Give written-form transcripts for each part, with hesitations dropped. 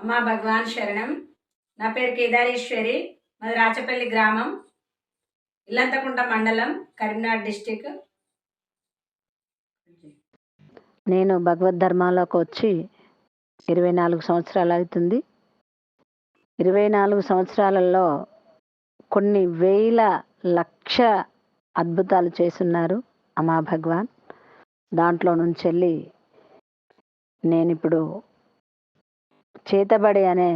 అమ్మా భగవాన్ శరణం. నా పేరు కేదారేశ్వరి. మాది రాచపల్లి గ్రామం, ఇల్లంతకుంట మండలం, కరీంనగర్ డిస్టిక్. నేను భగవద్ ధర్మాలోకి వచ్చి 24 సంవత్సరాలు అవుతుంది. 24 సంవత్సరాలలో కొన్ని వేల లక్ష అద్భుతాలు చేసున్నారు అమ్మా భగవాన్. దాంట్లో నుంచి వెళ్ళి నేను ఇప్పుడు చేతబడి అనే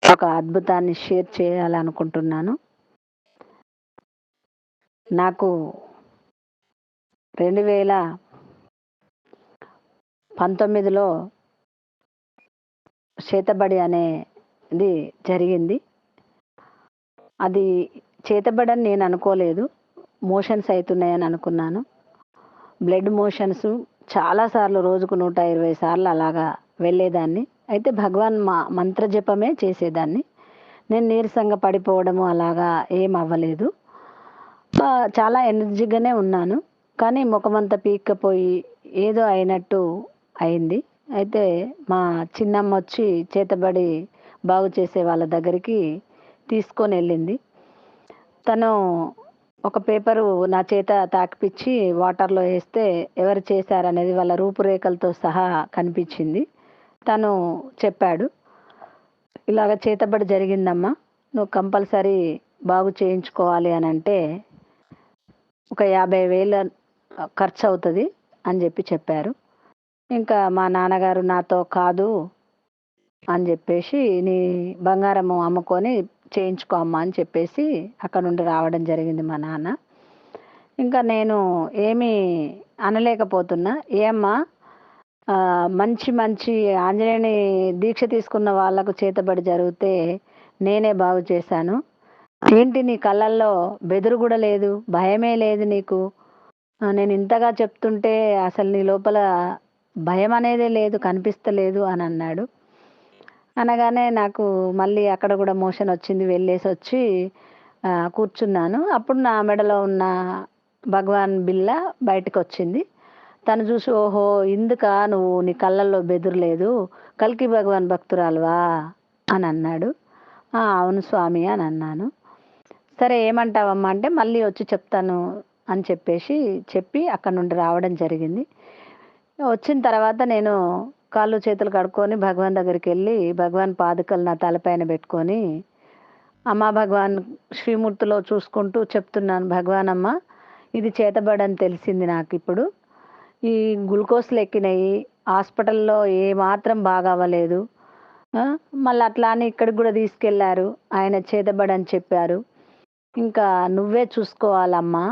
ఒక అద్భుతాన్ని షేర్ చేయాలనుకుంటున్నాను. నాకు 2019లో చేతబడి అనేది జరిగింది. అది చేతబడి అని నేను అనుకోలేదు, మోషన్స్ అవుతున్నాయని అనుకున్నాను. బ్లడ్ మోషన్స్ చాలాసార్లు, రోజుకు 120 సార్లు అలాగా వెళ్ళేదాన్ని. అయితే భగవాన్ మంత్రజపమే చేసేదాన్ని. నేను నీరసంగా పడిపోవడము అలాగా ఏం అవ్వలేదు. చాలా ఎనర్జీగానే ఉన్నాను. కానీ ముఖమంతా పీక్కపోయి ఏదో అయినట్టు అయింది. అయితే మా చిన్నమ్మ వచ్చి చేతబడి బాగు చేసే వాళ్ళ దగ్గరికి తీసుకొని వెళ్ళింది. తను ఒక పేపరు నా చేత తాకిపిచ్చి వాటర్లో వేస్తే ఎవరు చేశారనేది వాళ్ళ రూపురేఖలతో సహా కనిపించింది. తను చెప్పాడు, ఇలాగ చేతబడి జరిగిందమ్మా, నువ్వు కంపల్సరీ బాగు చేయించుకోవాలి అని అంటే ఒక 50,000 ఖర్చు అవుతుంది అని చెప్పారు. ఇంకా మా నాన్నగారు నాతో కాదు అని చెప్పేసి, నీ బంగారము అమ్ముకొని చేయించుకో అమ్మా అని చెప్పేసి అక్కడ నుండి రావడం జరిగింది మా నాన్న. ఇంకా నేను ఏమీ అనలేకపోతున్నా. ఏమ్మా, మంచి మంచి ఆంజనేయుని దీక్ష తీసుకున్న వాళ్ళకు చేతబడి జరిగితే నేనే బాగు చేశాను. ఏంటి నీ కళ్ళల్లో బెదురు కూడా లేదు, భయమే లేదు నీకు? నేను ఇంతగా చెప్తుంటే అసలు నీ లోపల భయం అనేదే లేదు, కనిపిస్తలేదు అని అన్నాడు. అనగానే నాకు మళ్ళీ అక్కడ కూడా మోషన్ వచ్చింది. వెళ్ళేసి వచ్చి కూర్చున్నాను. అప్పుడు నా మెడలో ఉన్న భగవాన్ బిల్ల బయటకు వచ్చింది. తను చూసి, ఓహో ఇందుక నువ్వు, నీ కళ్ళల్లో బెదురు లేదు, కల్కి భగవాన్ భక్తురాలువా అని అన్నాడు. అవును స్వామి అని అన్నాను. సరే ఏమంటావమ్మా అంటే, మళ్ళీ వచ్చి చెప్తాను అని చెప్పి అక్కడ నుండి రావడం జరిగింది. వచ్చిన తర్వాత నేను కాళ్ళు చేతులు కడుక్కొని భగవాన్ దగ్గరికి వెళ్ళి భగవాన్ పాదుకలు నా తలపైన పెట్టుకొని అమ్మా భగవాన్ శ్రీమూర్తిలో చూసుకుంటూ చెప్తున్నాను, భగవాన్ అమ్మ, ఇది చేతబడని తెలిసింది నాకు ఇప్పుడు. ఈ గ్లూకోజ్లు ఎక్కినాయి, హాస్పిటల్లో ఏమాత్రం బాగా అవ్వలేదు. మళ్ళీ అట్లా అని ఇక్కడికి కూడా తీసుకెళ్లారు, ఆయన చేతబడని చెప్పారు. ఇంకా నువ్వే చూసుకోవాలమ్మా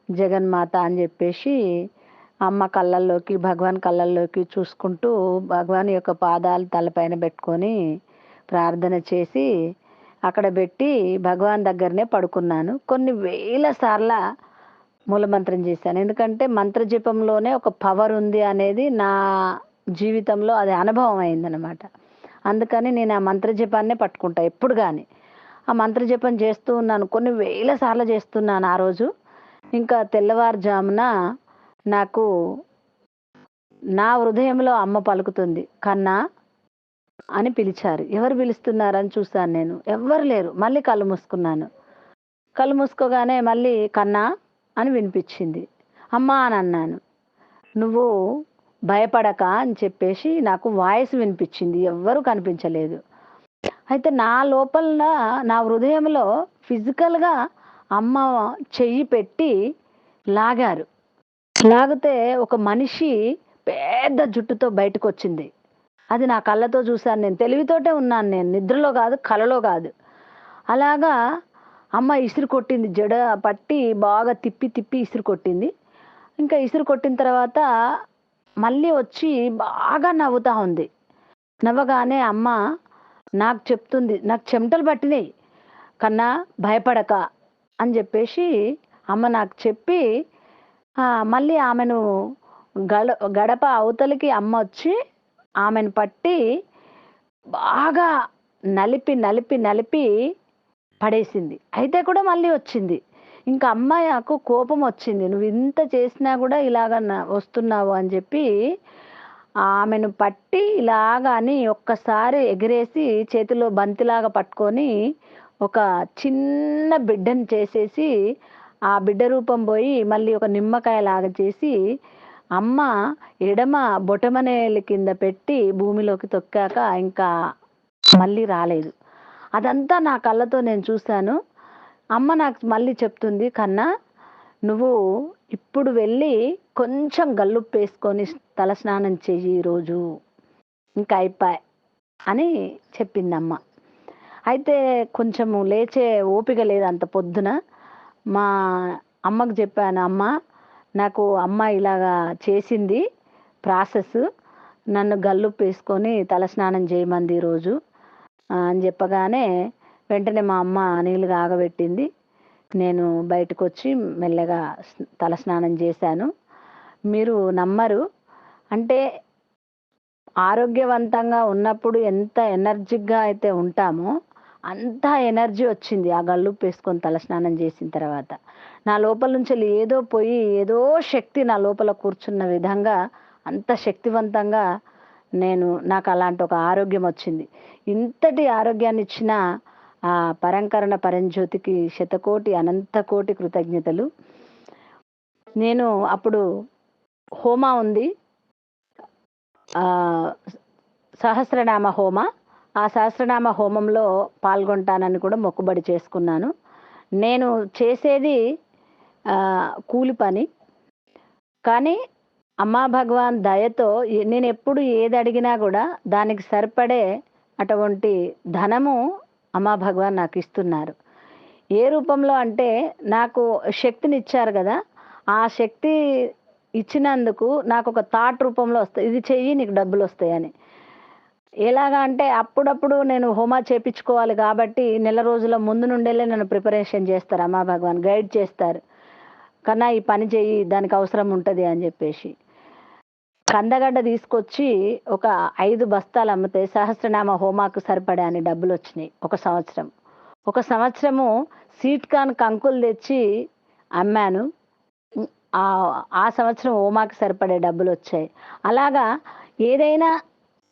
జగన్మాత అని చెప్పేసి అమ్మ కళ్ళల్లోకి, భగవాన్ కళ్ళల్లోకి చూసుకుంటూ భగవాన్ యొక్క పాదాలు తలపైన పెట్టుకొని ప్రార్థన చేసి అక్కడ పెట్టి భగవాన్ దగ్గరనే పడుకున్నాను. కొన్ని వేల సార్ల మూలమంత్రం చేశాను. ఎందుకంటే మంత్రజపంలోనే ఒక పవర్ ఉంది అనేది నా జీవితంలో అది అనుభవం అయిందనమాట. అందుకని నేను ఆ మంత్రజపాన్నే పట్టుకుంటా ఎప్పుడు. కానీ ఆ మంత్రజపం చేస్తూ ఉన్నాను, కొన్ని వేల సార్లు చేస్తున్నాను ఆ రోజు. ఇంకా తెల్లవారుజామున నాకు నా హృదయంలో అమ్మ పలుకుతుంది, కన్నా అని పిలిచారు. ఎవరు పిలుస్తున్నారని చూశాను నేను, ఎవ్వరు లేరు. మళ్ళీ కళ్ళు మూసుకున్నాను. కళ్ళు మూసుకోగానే మళ్ళీ కన్నా అని వినిపించింది. అమ్మా అని అన్నాను. నువ్వు భయపడక అని చెప్పేసి నాకు వాయిస్ వినిపించింది, ఎవ్వరూ కనిపించలేదు. అయితే నా లోపల, నా హృదయంలో ఫిజికల్గా అమ్మ చెయ్యి పెట్టి లాగారు. లాగితే ఒక మనిషి పెద్ద జుట్టుతో బయటకు వచ్చింది. అది నా కళ్ళతో చూశాను. నేను తెలివితోటే ఉన్నాను, నేను నిద్రలో కాదు, కలలో కాదు. అలాగా అమ్మ ఇసురు కొట్టింది, జడ పట్టి బాగా తిప్పి తిప్పి ఇసురు కొట్టింది. ఇంకా ఇసురు కొట్టిన తర్వాత మళ్ళీ వచ్చి బాగా నవ్వుతా ఉంది. నవ్వగానే అమ్మ నాకు చెప్తుంది, నాకు చెమటలు పట్టినాయి, కన్నా భయపడక అని చెప్పేసి అమ్మ నాకు చెప్పి మళ్ళీ ఆమెను గడప అవతలికి అమ్మ వచ్చి ఆమెను పట్టి బాగా నలిపి నలిపి నలిపి పడేసింది. అయితే కూడా మళ్ళీ వచ్చింది. ఇంకా అమ్మాయికు కోపం వచ్చింది, నువ్వు ఇంత చేసినా కూడా ఇలాగ వస్తున్నావు అని చెప్పి ఆమెను పట్టి ఇలాగా అని ఒక్కసారి ఎగిరేసి చేతిలో బంతిలాగా పట్టుకొని ఒక చిన్న బిడ్డని చేసేసి ఆ బిడ్డ రూపం పోయి మళ్ళీ ఒక నిమ్మకాయలాగా చేసి అమ్మ ఎడమ బొటమనేలు కింద పెట్టి భూమిలోకి తొక్కాక ఇంకా మళ్ళీ రాలేదు. అదంతా నా కళ్ళతో నేను చూశాను. అమ్మ నాకు మళ్ళీ చెప్తుంది, కన్నా నువ్వు ఇప్పుడు వెళ్ళి కొంచెం గల్లుప్పేసుకొని తలస్నానం చెయ్యి ఈరోజు, ఇంకా అయిపోయి అని చెప్పిందమ్మ. అయితే కొంచెము లేచే ఓపిక లేదు అంత పొద్దున. మా అమ్మకు చెప్పాను, అమ్మ నాకు అమ్మ ఇలాగా చేసింది ప్రాసెస్, నన్ను గల్లుప్పేసుకొని తలస్నానం చేయమంది ఈరోజు అని చెప్పగానే వెంటనే మా అమ్మ నీళ్ళు కాగబెట్టింది. నేను బయటకు వచ్చి మెల్లగా తలస్నానం చేశాను. మీరు నమ్మరు, అంటే ఆరోగ్యవంతంగా ఉన్నప్పుడు ఎంత ఎనర్జిక్గా అయితే ఉంటామో అంత ఎనర్జీ వచ్చింది ఆ గల్లుప్పు వేసుకొని తలస్నానం చేసిన తర్వాత. నా లోపల నుంచి ఏదో పోయి ఏదో శక్తి నా లోపల కూర్చున్న విధంగా అంత శక్తివంతంగా నాకు అలాంటి ఒక ఆరోగ్యం వచ్చింది. ఇంతటి ఆరోగ్యాన్ని ఇచ్చిన ఆ పరంకరణ పరంజ్యోతికి శతకోటి అనంతకోటి కృతజ్ఞతలు. నేను అప్పుడు హోమా ఉంది, సహస్రనామ హోమ. ఆ సహస్రనామ హోమంలో పాల్గొంటానని కూడా మొక్కుబడి చేసుకున్నాను. నేను చేసేది కూలి పని, కానీ అమ్మా భగవాన్ దయతో నేను ఎప్పుడు ఏది అడిగినా కూడా దానికి సరిపడే అటువంటి ధనము అమ్మా భగవాన్ నాకు ఇస్తున్నారు. ఏ రూపంలో అంటే నాకు శక్తిని ఇచ్చారు కదా, ఆ శక్తి ఇచ్చినందుకు నాకు ఒక థాట్ రూపంలో వస్తాయి, ఇది చెయ్యి నీకు డబ్బులు వస్తాయని. ఎలాగా అంటే అప్పుడప్పుడు నేను హోమా చేపించుకోవాలి కాబట్టి నెల రోజుల ముందు నుండేలే నన్ను ప్రిపరేషన్ చేస్తారు అమ్మా భగవాన్, గైడ్ చేస్తారు, కన్నా ఈ పని చెయ్యి దానికి అవసరం ఉంటుంది అని చెప్పేసి. కందగడ్డ తీసుకొచ్చి ఒక 5 బస్తాలు అమ్మితే సహస్రనామ హోమాకు సరిపడా అని డబ్బులు వచ్చినాయి ఒక సంవత్సరము స్వీట్ కార్న్ కంకులు తెచ్చి అమ్మాను. ఆ సంవత్సరం హోమాకి సరిపడే డబ్బులు వచ్చాయి. అలాగా ఏదైనా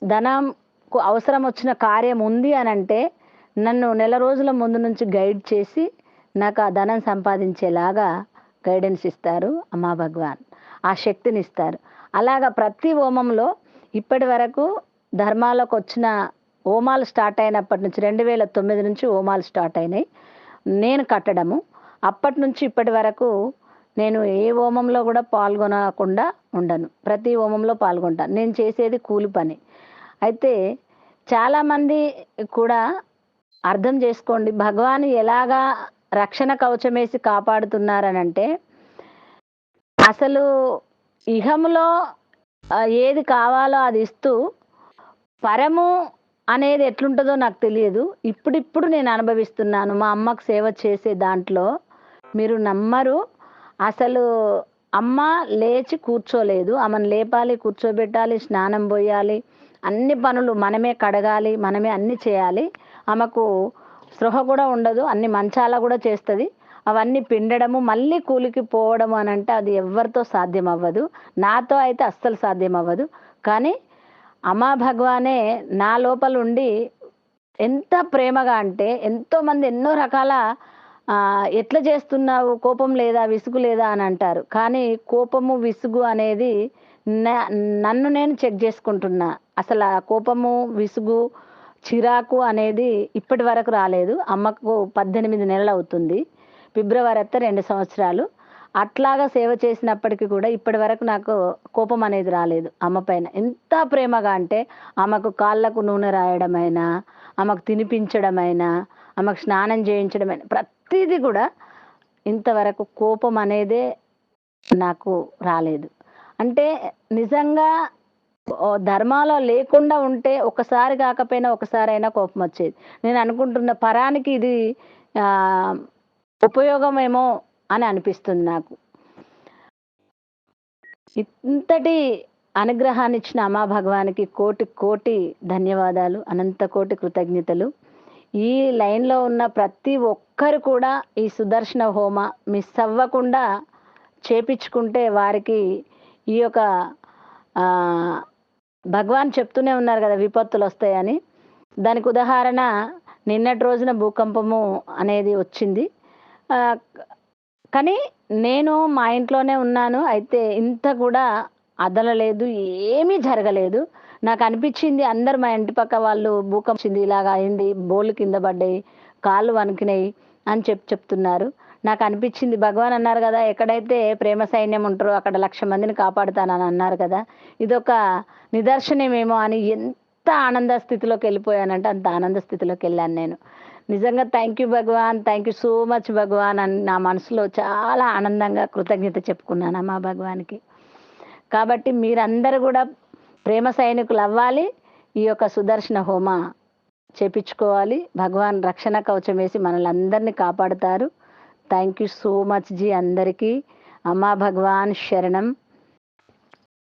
ధనంకు అవసరం వచ్చిన కార్యం ఉంది అని అంటే నన్ను నెల రోజుల ముందు నుంచి గైడ్ చేసి నాకు ఆ ధనం సంపాదించేలాగా గైడెన్స్ ఇస్తారు అమ్మా భగవాన్, ఆ శక్తిని ఇస్తారు. అలాగా ప్రతి హోమంలో ఇప్పటి వరకు ధర్మాలకు వచ్చిన హోమాలు స్టార్ట్ అయినప్పటి నుంచి 2009 నుంచి హోమాలు స్టార్ట్ అయినాయి. నేను కట్టడము అప్పటి నుంచి ఇప్పటి వరకు నేను ఏ హోమంలో కూడా పాల్గొనకుండా ఉండను, ప్రతి హోమంలో పాల్గొంటాను. నేను చేసేది కూలి పని. అయితే చాలామంది కూడా అర్థం చేసుకోండి, భగవాన్ ఎలాగా రక్షణ కవచమేసి కాపాడుతున్నారనంటే అసలు ఇహంలో ఏది కావాలో అది ఇస్తూ పరము అనేది ఎట్లుంటుందో నాకు తెలియదు, ఇప్పుడిప్పుడు నేను అనుభవిస్తున్నాను మా అమ్మకు సేవ చేసే దాంట్లో. మీరు నమ్మరు, అసలు అమ్మ లేచి కూర్చోలేదు, ఆమెను లేపాలి, కూర్చోబెట్టాలి, స్నానం పోయాలి, అన్ని పనులు మనమే కడగాలి, మనమే అన్ని చేయాలి. ఆమెకు స్పృహ కూడా ఉండదు, అన్ని మంచాల కూడా చేస్తుంది. అవన్నీ పిండడము మళ్ళీ కూలికి పోవడము అని అంటే అది ఎవరితో సాధ్యం అవ్వదు, నాతో అయితే అస్సలు సాధ్యం అవ్వదు. కానీ అమ్మా భగవానే నా లోపల ఉండి ఎంత ప్రేమగా అంటే ఎంతోమంది ఎన్నో రకాల ఎట్లా చేస్తున్నావు, కోపం లేదా, విసుగు లేదా అని అంటారు. కానీ కోపము విసుగు అనేది నన్ను నేను చెక్ చేసుకుంటున్నా. అసలు ఆ కోపము విసుగు చిరాకు అనేది ఇప్పటి వరకు రాలేదు. అమ్మకు 18 నెలలు అవుతుంది, ఫిబ్రవరి వస్తే 2 సంవత్సరాలు. అట్లాగా సేవ చేసినప్పటికీ కూడా ఇప్పటి వరకు నాకు కోపం అనేది రాలేదు అమ్మ పైన. ఎంత ప్రేమగా అంటే ఆమెకు కాళ్ళకు నూనె రాయడమైనా, ఆమెకు తినిపించడమైనా, ఆమెకు స్నానం చేయించడమైనా ప్రతిదీ కూడా ఇంతవరకు కోపం అనేదే నాకు రాలేదు. అంటే నిజంగా ధర్మాలో లేకుండా ఉంటే ఒకసారి కాకపోయినా ఒకసారైనా కోపం వచ్చేది. నేను అనుకుంటున్న పరానికి ఇది ఉపయోగమేమో అని అనిపిస్తుంది నాకు. ఇంతటి అనుగ్రహాన్ని ఇచ్చిన అమ్మా భగవానికి కోటి కోటి ధన్యవాదాలు, అనంత కోటి కృతజ్ఞతలు. ఈ లైన్లో ఉన్న ప్రతి ఒక్కరు కూడా ఈ సుదర్శన హోమ మిస్ అవ్వకుండా చేపించుకుంటే వారికి ఈ యొక్క భగవాన్ చెప్తూనే ఉన్నారు కదా విపత్తులు వస్తాయని. దానికి ఉదాహరణ నిన్నటి రోజున భూకంపము అనేది వచ్చింది. ఆహ్, కానీ నేను మా ఇంట్లోనే ఉన్నాను. అయితే ఇంత కూడా అదలలేదు. ఏమీ జరగలేదు. నాకనిపిచ్చింది అందరూ మా ఇంటి పక్క వాళ్ళు భూకంపం వచ్చింది, ఇలాగ అయింది, బోళ్ళు కింద పడ్డాయి, కాళ్ళు వణికినాయి అని చెప్తున్నారు. నాకనిపిచ్చింది భగవాన్ అన్నారు గదా! ఎక్కడైతే ప్రేమ సైన్యం ఉంటారో అక్కడ 1,00,000 మందిని కాపాడుతానని అన్నారు కదా! ఇదొక నిదర్శనమేమో అని ఎంత ఆనంద స్థితిలోకెళ్ళిపోయానంటే అంత ఆనంద స్థితిలోకెళ్ళాను నేను. నిజంగా thank you Bhagavan. Thank you so much Bhagavan అని నా మనసులో చాలా ఆనందంగా కృతజ్ఞత చెప్పుకున్నాను మా భగవాన్‌కి. కాబట్టి మీరందరూ గూడా ప్రేమ సైనికులవ్వాలి. ఈ యొక్క సుదర్శన హోమ చేపిచ్చుకోవాలి. భగవాన్ రక్షణ కవచం వేసి మనల్నందరిని కాపాడుతారు. Thank you so much ji అందరికీ. అమ్మా భగవాన్ శరణం.